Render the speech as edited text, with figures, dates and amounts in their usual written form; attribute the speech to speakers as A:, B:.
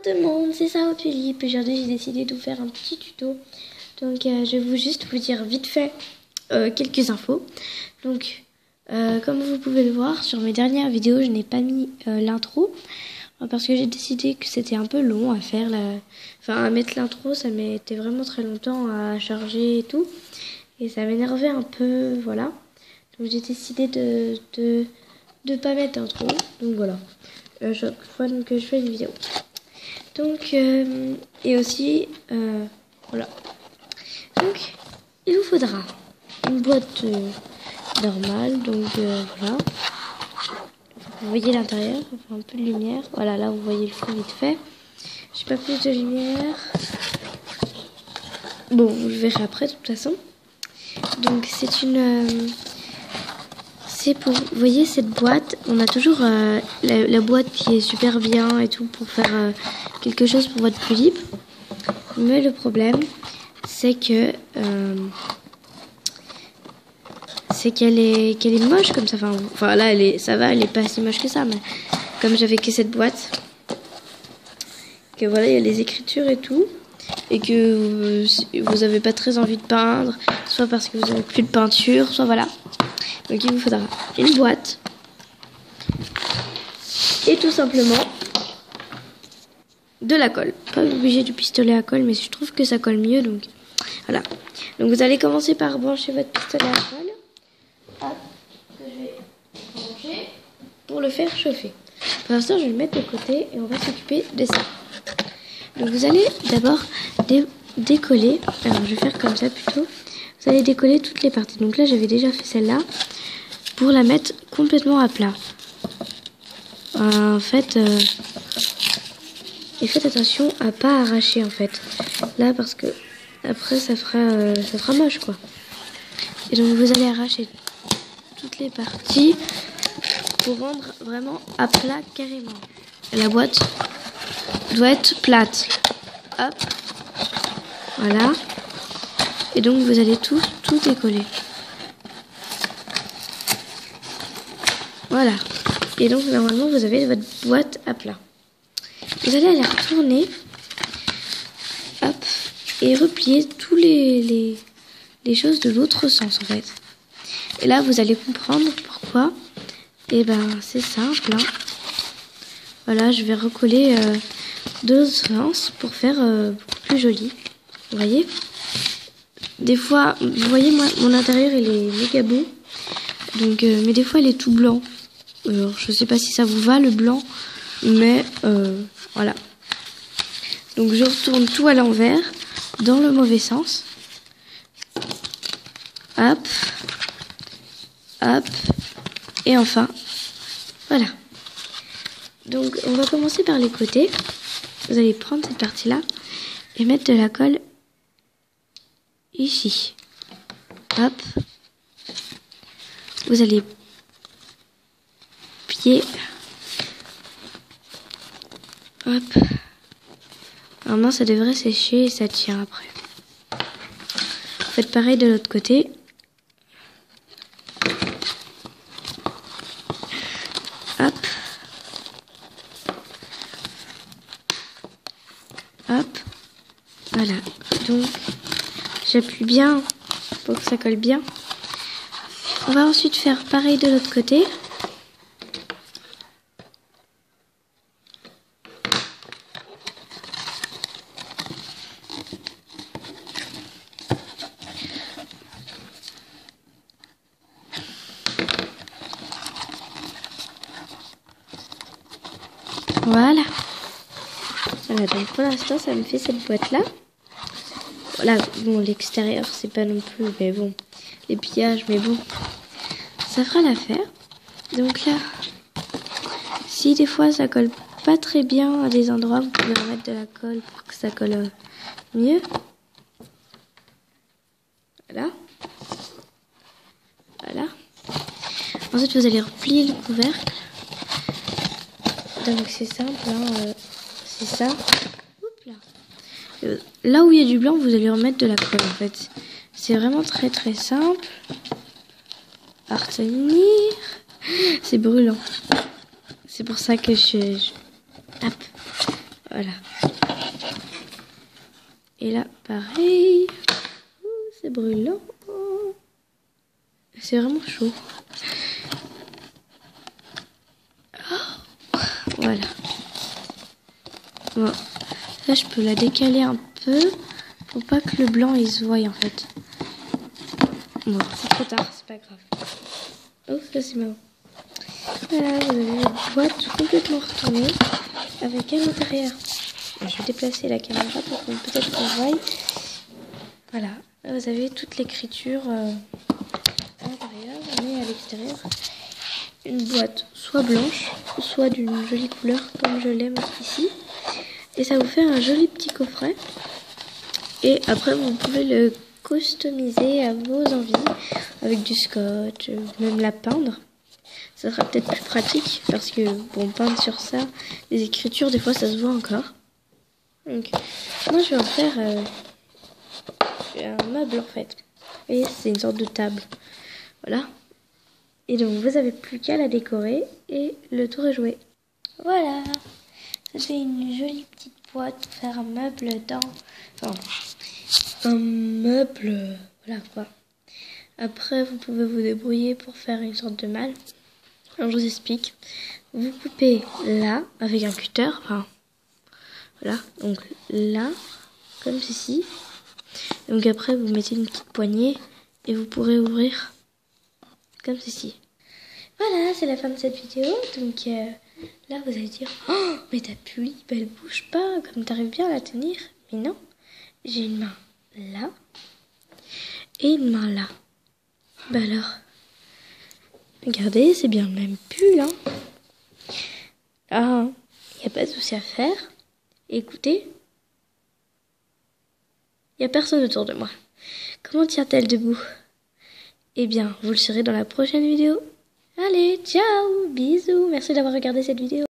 A: tout le monde, c'est Sarah Tulipe. Aujourd'hui j'ai décidé de vous faire un petit tuto. Donc je vais juste vous dire vite fait quelques infos. Donc comme vous pouvez le voir sur mes dernières vidéos, je n'ai pas mis l'intro. Parce que j'ai décidé que c'était un peu long à faire. À mettre l'intro, ça mettait vraiment très longtemps à charger et tout. Et ça m'énervait un peu, voilà. Donc j'ai décidé de pas mettre d'intro. Donc voilà. Chaque fois que je fais une vidéo. Donc, et aussi, voilà. Donc, il vous faudra une boîte normale. Donc voilà. Vous voyez l'intérieur, ça fait un peu de lumière. Voilà, là vous voyez le fond vite fait. J'ai pas plus de lumière. Bon, vous le verrez après de toute façon. Donc c'est une... c'est pour... Vous voyez cette boîte, on a toujours la boîte qui est super bien et tout pour faire quelque chose pour votre tulipe. Mais le problème, c'est que... c'est qu'elle est moche comme ça. Enfin là, ça va, elle est pas si moche que ça. Mais comme j'avais que cette boîte, que voilà, il y a les écritures et tout. Et que vous avez pas très envie de peindre, soit parce que vous avez plus de peinture, soit voilà. Donc il vous faudra une boîte et tout simplement de la colle. Pas obligé du pistolet à colle, mais je trouve que ça colle mieux, donc voilà. Donc vous allez commencer par brancher votre pistolet à colle. Hop, que je vais brancher pour le faire chauffer. Pour l'instant, je vais le mettre de côté et on va s'occuper de ça. Donc vous allez d'abord décoller. Alors je vais faire comme ça plutôt. Vous allez décoller toutes les parties. Donc là, j'avais déjà fait celle-là pour la mettre complètement à plat. En fait, et faites attention à pas arracher en fait. Là, parce que après ça fera moche quoi. Et donc vous allez arracher toutes les parties pour rendre vraiment à plat carrément. Et la boîte doit être plate. Hop. Voilà. Et donc vous allez tout décoller. Voilà. Et donc normalement vous avez votre boîte à plat. Vous allez la retourner. Hop. Et replier tous les choses de l'autre sens en fait. Et là vous allez comprendre pourquoi. Et ben c'est simple. Hein. Voilà, je vais recoller de l'autre sens pour faire beaucoup plus joli. Vous voyez? Des fois, vous voyez, moi, mon intérieur, il est méga beau. Donc, mais des fois, il est tout blanc. Alors, je sais pas si ça vous va, le blanc. Mais, voilà. Donc, je retourne tout à l'envers, dans le mauvais sens. Hop. Hop. Et enfin, voilà. Donc, on va commencer par les côtés. Vous allez prendre cette partie-là et mettre de la colle ici. Hop. Vous allez plier. Hop. Normalement, ça devrait sécher et ça tient après. Faites pareil de l'autre côté. Hop. Hop. Voilà. Donc, j'appuie bien pour que ça colle bien. On va ensuite faire pareil de l'autre côté. Voilà. Voilà, donc pour l'instant, ça me fait cette boîte-là. Voilà, bon, l'extérieur, c'est pas non plus, mais bon, les pillages, mais bon, ça fera l'affaire. Donc là, si des fois ça colle pas très bien à des endroits, vous pouvez remettre de la colle pour que ça colle mieux. Voilà. Voilà. Ensuite, vous allez replier le couvercle. Donc c'est simple, hein, c'est ça. Oups là. Là où il y a du blanc, vous allez remettre de la colle en fait. C'est vraiment très très simple. À retenir. C'est brûlant. C'est pour ça que je... Hop. Voilà. Et là, pareil. C'est brûlant. C'est vraiment chaud. Voilà. Bon. Là, je peux la décaler un peu pour pas que le blanc il se voie en fait. Bon, c'est trop tard, c'est pas grave. Oh, ça c'est marrant. Voilà, vous avez la boîte complètement retournée avec à l'intérieur. Je vais déplacer la caméra pour qu'on peut-être qu'on voie. Voilà, là, vous avez toute l'écriture à l'intérieur, mais à l'extérieur, une boîte soit blanche, soit d'une jolie couleur comme je l'aime ici. Et ça vous fait un joli petit coffret. Et après, vous pouvez le customiser à vos envies avec du scotch, même la peindre. Ça sera peut-être plus pratique parce que bon, peindre sur ça, les écritures, des fois, ça se voit encore. Donc, moi, je vais en faire un meuble en fait. Vous voyez, c'est une sorte de table. Voilà. Et donc, vous avez plus qu'à la décorer et le tour est joué. Voilà. Ça fait une jolie petite boîte pour faire un meuble dans... Enfin, un meuble... Voilà quoi. Après, vous pouvez vous débrouiller pour faire une sorte de malle. Alors, je vous explique. Vous coupez là, avec un cutter. Enfin, voilà. Donc là, comme ceci. Donc après, vous mettez une petite poignée et vous pourrez ouvrir comme ceci. Voilà, c'est la fin de cette vidéo. Donc là, vous allez dire, oh, mais ta tulipe, elle bouge pas, comme t'arrives bien à la tenir. Mais non, j'ai une main là et une main là. Bah alors, regardez, c'est bien le même pull, hein. Ah, il n'y a pas de souci à faire. Écoutez, il n'y a personne autour de moi. Comment tient-elle debout? Eh bien, vous le saurez dans la prochaine vidéo. Allez, ciao, bisous, merci d'avoir regardé cette vidéo.